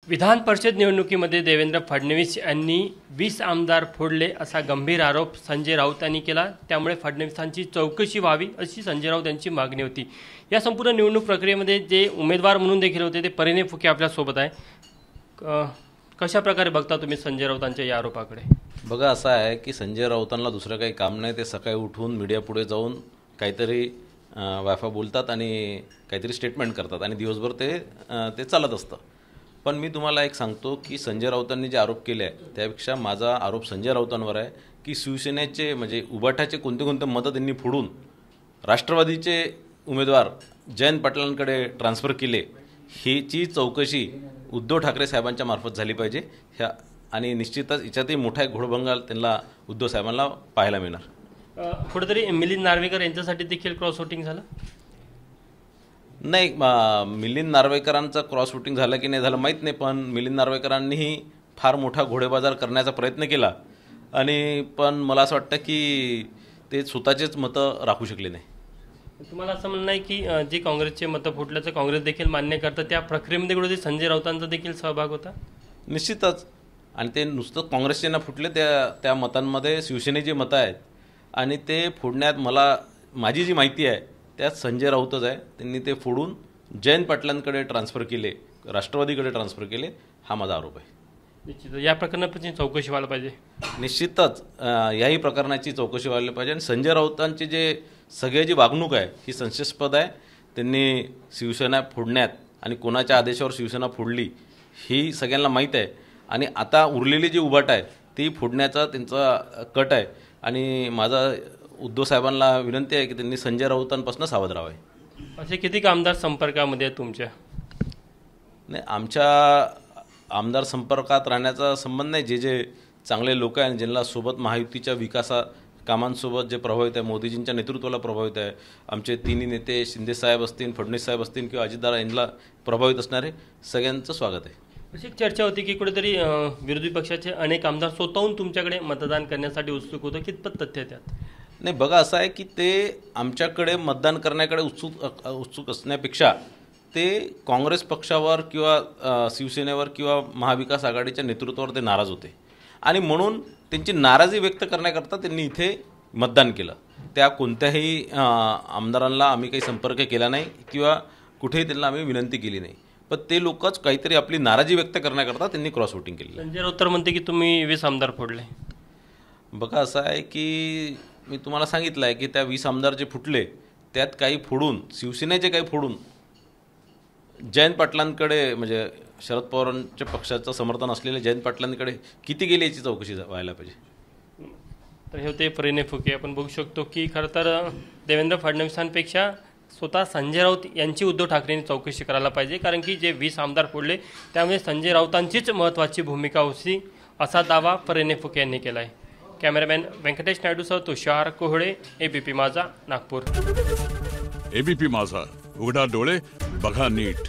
विधान परिषद निवडणुकीमध्ये देवेंद्र फडणवीस यांनी 20 आमदार फोडले असा गंभीर आरोप संजय राऊत यांनी केला। त्यामुळे फडणवीसांची चौकशी व्हावी अशी संजय राऊत यांची मागणी होती। या संपूर्ण निवडणूक प्रक्रियेमध्ये जे उमेदवार म्हणून देखील होते ते परिणय फुके आपल्या सोबत आहे। कशा प्रकारे बघता तुम्ही संजय राऊतांच्या या आरोपाकडे? बघा, असं आहे की संजय राऊतांना दुसरं काही काम नाही। ते सकाळी उठून मीडिया पुढे जाऊन काहीतरी वाफा बोलतात आणि काहीतरी स्टेटमेंट करतात आणि दिवसभर ते चालत असतं। पण मी तुम्हाला एक सांगतो की संजय राऊतांनी जे आरोप केले आहे त्यापेक्षा माझा आरोप संजय राऊतांवर आहे की शिवसेनेचे म्हणजे उबाठाचे कोणते मतं त्यांनी फोडून राष्ट्रवादीचे उमेदवार जयंत पाटलांकडे ट्रान्सफर केले, हीची चौकशी उद्धव ठाकरे साहेबांच्या मार्फत झाली पाहिजे। ह्या आणि निश्चितच याच्यातही मोठा एक घोडबंगाल त्यांना उद्धव साहेबांना पाहायला मिळणार। कुठेतरी मिलिंद नार्वेकर यांच्यासाठी देखील क्रॉस वोटिंग झालं नाही। मिलिंद नार्वेकरांचा क्रॉस वोटिंग झालं की नाही झालं माहीत नाही, पण मिलिंद नार्वेकरांनीही फार मोठा घोडेबाजार करण्याचा प्रयत्न केला आणि पण मला असं वाटतं की ते स्वतःचेच मतं राखू शकले नाही। तुम्हाला असं म्हणणं आहे की जे काँग्रेसचे मतं फुटल्याचं काँग्रेस देखील मान्य करतं, त्या प्रक्रियेमध्ये कुठे संजय राऊतांचा देखील सहभाग होता? निश्चितच। आणि ते नुसतं काँग्रेसचे ना फुटले, त्या मतांमध्ये शिवसेनेची मतं आहेत आणि ते फोडण्यात माझी जी माहिती आहे त्यात संजय राऊतच आहे। त्यांनी ते फोडून जयंत पाटलांकडे ट्रान्सफर केले, राष्ट्रवादीकडे ट्रान्सफर केले, हा माझा आरोप आहे। निश्चित या प्रकरणाची चौकशी व्हायला पाहिजे। निश्चितच याही प्रकरणाची चौकशी व्हायला पाहिजे आणि संजय राऊतांची जी वागणूक आहे ही संशयास्पद आहे। त्यांनी शिवसेना फोडण्यात आणि कोणाच्या आदेशावर शिवसेना फोडली ही सगळ्यांना माहीत आहे आणि आता उरलेली जी उभाट आहे ती फोडण्याचा त्यांचा कट आहे आणि माझा उद्धव साहेबांना विनंती आहे की त्यांनी संजय राऊतांपासून सावध राहावे। असे किती आमदार संपर्कामध्ये आहेत तुमच्या? नाही, आमच्या आमदार संपर्कात राहण्याचा संबंध नाही। जे चांगले लोक आहेत ज्यांना सोबत महायुतीच्या विकासा कामांसोबत जे प्रभावित आहे, मोदीजींच्या नेतृत्वाला प्रभावित आहे, आमचे तिन्ही नेते शिंदे साहेब असतील, फडणवीस साहेब असतील किंवा अजितदादा यांना प्रभावित असणारे सगळ्यांचं स्वागत आहे। अशी एक चर्चा होती की कुठेतरी विरोधी पक्षाचे अनेक आमदार स्वतःहून तुमच्याकडे मतदान करण्यासाठी उत्सुक होतं, कितपत तथ्य त्यात? नाही, बघा असं आहे की ते आमच्याकडे मतदान करण्याकडे उत्सुक असण्यापेक्षा ते काँग्रेस पक्षावर किंवा शिवसेनेवर किंवा महाविकास आघाडीच्या नेतृत्वावर ते नाराज होते आणि म्हणून त्यांची नाराजी व्यक्त करण्याकरता त्यांनी इथे मतदान केलं। त्या कोणत्याही आमदारांना आम्ही काही संपर्क केला नाही किंवा कुठेही त्यांना आम्ही विनंती केली नाही, पण ते लोकच काहीतरी आपली नाराजी व्यक्त करण्याकरता त्यांनी क्रॉस वोटिंग केली। संजय राऊत तर म्हणते की तुम्ही 20 आमदार फोडले। बघा असं आहे की मी तुम्हाला सांगितलं आहे की त्या 20 आमदार जे फुटले त्यात काही फोडून शिवसेनेचे काही फोडून जयंत पाटलांकडे म्हणजे शरद पवारांच्या पक्षाचं समर्थन असलेले जयंत पाटलांकडे किती गेले याची चौकशी व्हायला पाहिजे। तर हे होते परिणय फुके। आपण बघू शकतो की खरं तर देवेंद्र फडणवीसांपेक्षा स्वतः संजय राऊत यांची उद्धव ठाकरेंनी चौकशी करायला पाहिजे, कारण की जे 20 आमदार फोडले त्यामुळे संजय राऊतांचीच महत्त्वाची भूमिका होती असा दावा परिणय फुके यांनी केला आहे। कॅमेरामॅन व्यंकटेश नायडूसह तुषार कोहळे, एबीपी माझा, नागपूर। एबीपी माझा, उघडा डोळे बघा नीट।